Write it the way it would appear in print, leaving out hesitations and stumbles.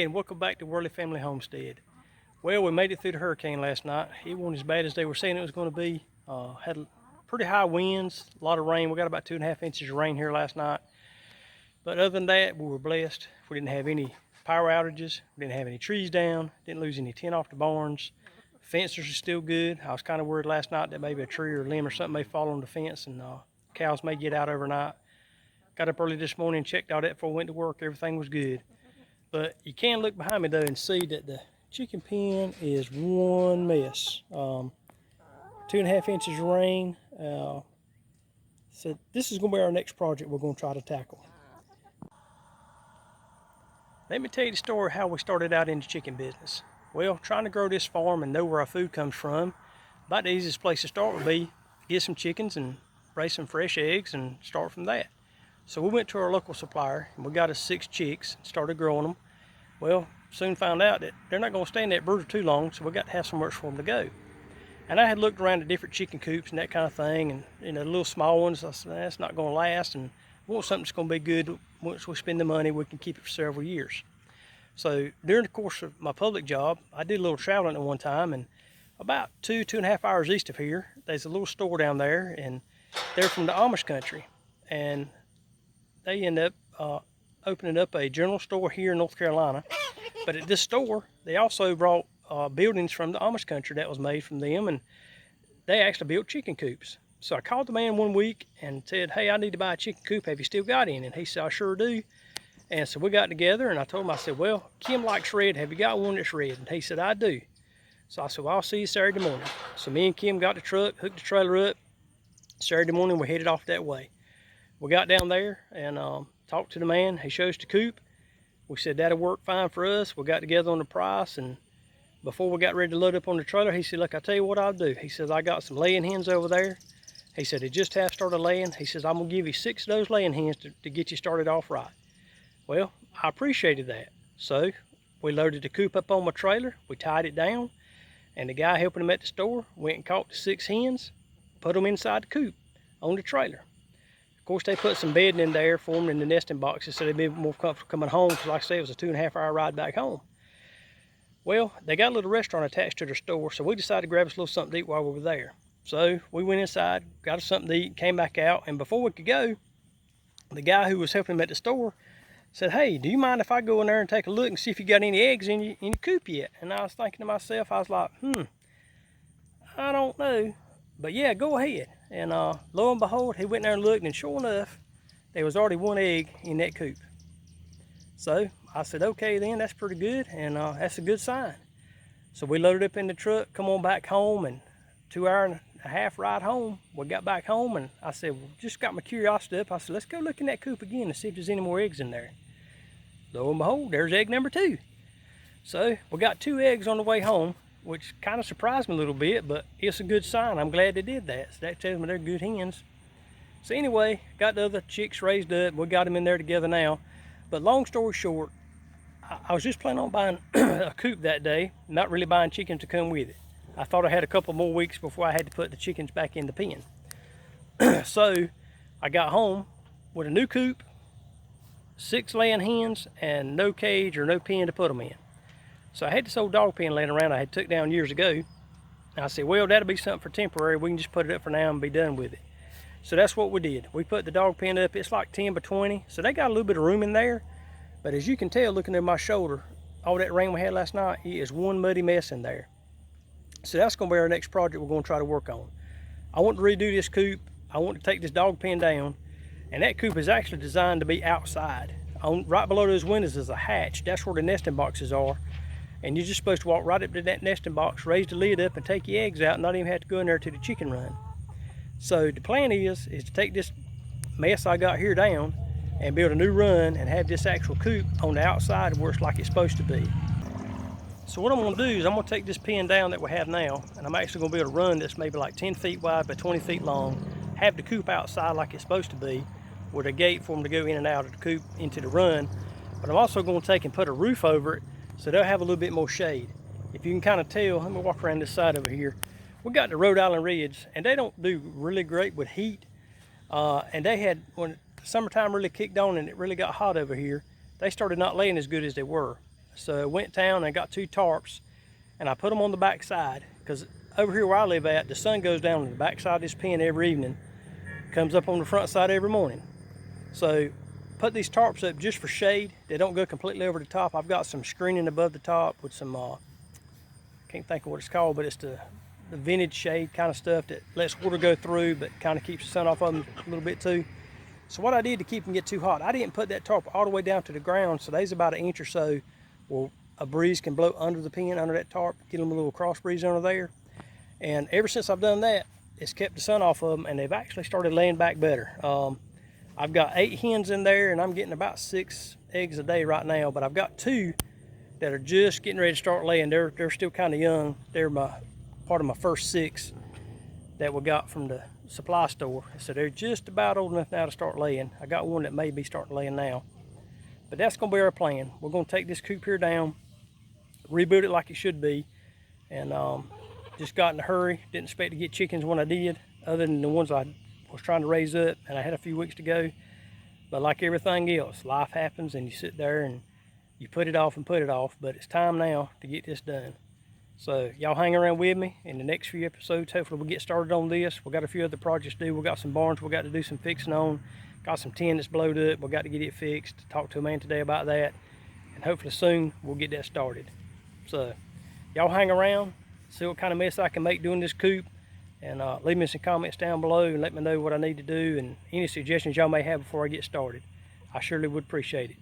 and welcome back to Worley Family Homestead. Well, we made it through the hurricane last night. It wasn't as bad as they were saying it was going to be. Had pretty high winds, a lot of rain. We got about 2.5 inches of rain here last night. But other than that, we were blessed. We didn't have any power outages. We didn't have any trees down. Didn't lose any tin off the barns. Fences are still good. I was kind of worried last night that maybe a tree or a limb or something may fall on the fence and cows may get out overnight. Got up early this morning and checked all that before I went to work. Everything was good. But you can look behind me though and see that the chicken pen is one mess. 2.5 inches of rain. So this is going to be our next project we're going to try to tackle. Let me tell you the story how we started out in the chicken business. Well, trying to grow this farm and know where our food comes from, about the easiest place to start would be get some chickens and raise some fresh eggs and start from that. So we went to our local supplier and we got us 6 chicks and started growing them. Well, soon found out that they're not going to stay in that brooder too long, so we got to have somewhere for them to go. And I had looked around at different chicken coops and that kind of thing, and the little small ones, I said, that's not going to last, and we want something that's going to be good. Once we spend the money, we can keep it for several years. So during the course of my public job, I did a little traveling at one time, and about 2.5 hours east of here, there's a little store down there, and they're from the Amish country. And they end up opening up a general store here in North Carolina. But at this store, they also brought buildings from the Amish country that was made from them, and they actually built chicken coops. So I called the man one week and said, hey, I need to buy a chicken coop. Have you still got any? And he said, I sure do. And so we got together, and I told him, I said, well, Kim likes red. Have you got one that's red? And he said, I do. So I said, well, I'll see you Saturday morning. So me and Kim got the truck, hooked the trailer up. Saturday morning, we headed off that way. We got down there and talked to the man. He showed us the coop. We said that'll work fine for us. We got together on the price, and before we got ready to load up on the trailer, he said, look, I'll tell you what I'll do. He says, I got some laying hens over there. He said, they just have started laying. He says, I'm gonna give you 6 of those laying hens to get you started off right. Well, I appreciated that. So we loaded the coop up on my trailer. We tied it down, and the guy helping him at the store went and caught the 6 hens, put them inside the coop on the trailer. Of course, they put some bedding in there for them in the nesting boxes so they'd be more comfortable coming home, because like I say, it was a 2.5 hour ride back home. Well, they got a little restaurant attached to their store, so we decided to grab us a little something to eat while we were there. So we went inside, got us something to eat, came back out, and before we could go, the guy who was helping him at the store said, hey, do you mind if I go in there and take a look and see if you got any eggs in your coop yet? And I was thinking to myself, I was like, I don't know. But yeah, go ahead. And lo and behold, he went there and looked, and sure enough, there was already 1 egg in that coop. So I said, okay then, that's pretty good, and that's a good sign. So we loaded up in the truck, come on back home, and 2.5 hour ride home. We got back home, and I said, well, just got my curiosity up. I said, let's go look in that coop again and see if there's any more eggs in there. Lo and behold, there's egg number 2. So we got 2 eggs on the way home, which kind of surprised me a little bit, but it's a good sign. I'm glad they did that. So that tells me they're good hens. So anyway, got the other chicks raised up. We got them in there together now. But long story short, I was just planning on buying a coop that day, not really buying chickens to come with it. I thought I had a couple more weeks before I had to put the chickens back in the pen. So I got home with a new coop, 6 laying hens, and no cage or no pen to put them in. So I had this old dog pen laying around I had took down years ago. And I said, well, that'll be something for temporary. We can just put it up for now and be done with it. So that's what we did. We put the dog pen up. It's like 10 by 20. So they got a little bit of room in there. But as you can tell, looking at my shoulder, all that rain we had last night, it is one muddy mess in there. So that's going to be our next project we're going to try to work on. I want to redo this coop. I want to take this dog pen down. And that coop is actually designed to be outside. Right below those windows is a hatch. That's where the nesting boxes are. And you're just supposed to walk right up to that nesting box, raise the lid up, and take your eggs out, and not even have to go in there to the chicken run. So the plan is to take this mess I got here down and build a new run and have this actual coop on the outside where it's like it's supposed to be. So what I'm going to do is I'm going to take this pen down that we have now, and I'm actually going to build a run that's maybe like 10 feet wide by 20 feet long, have the coop outside like it's supposed to be, with a gate for them to go in and out of the coop into the run. But I'm also going to take and put a roof over it so they'll have a little bit more shade. If you can kind of tell, let me walk around this side over here. We got the Rhode Island Reds, and they don't do really great with heat. And they had, when summertime really kicked on and it really got hot over here, they started not laying as good as they were. So I went down and I got 2 tarps, and I put them on the back side, because over here where I live at, the sun goes down on the back side of this pen every evening, comes up on the front side every morning. So put these tarps up just for shade. They don't go completely over the top. I've got some screening above the top with some, can't think of what it's called, but it's the vintage shade kind of stuff that lets water go through but kind of keeps the sun off of them a little bit too. So what I did to keep them get too hot, I didn't put that tarp all the way down to the ground, so there's about 1 inch or so where a breeze can blow under the pen, under that tarp, get them a little cross breeze under there. And ever since I've done that, it's kept the sun off of them, and they've actually started laying back better. I've got 8 hens in there, and I'm getting about 6 eggs a day right now, but I've got 2 that are just getting ready to start laying. They're still kind of young. They're part of my first 6 that we got from the supply store. So they're just about old enough now to start laying. I got one that may be starting laying now. But that's going to be our plan. We're going to take this coop here down, reboot it like it should be, and just got in a hurry. Didn't expect to get chickens when I did, other than the ones I was trying to raise up, and I had a few weeks to go. But like everything else, life happens, and you sit there and you put it off and put it off. But it's time now to get this done. So y'all hang around with me. In the next few episodes, hopefully we'll get started on this. We got a few other projects to do. We got some barns we got to do some fixing on. Got some tin that's blowed up. We got to get it fixed. Talk to a man today about that, and hopefully soon we'll get that started. So y'all hang around, see what kind of mess I can make doing this coop, and leave me some comments down below and let me know what I need to do and any suggestions y'all may have before I get started. I surely would appreciate it.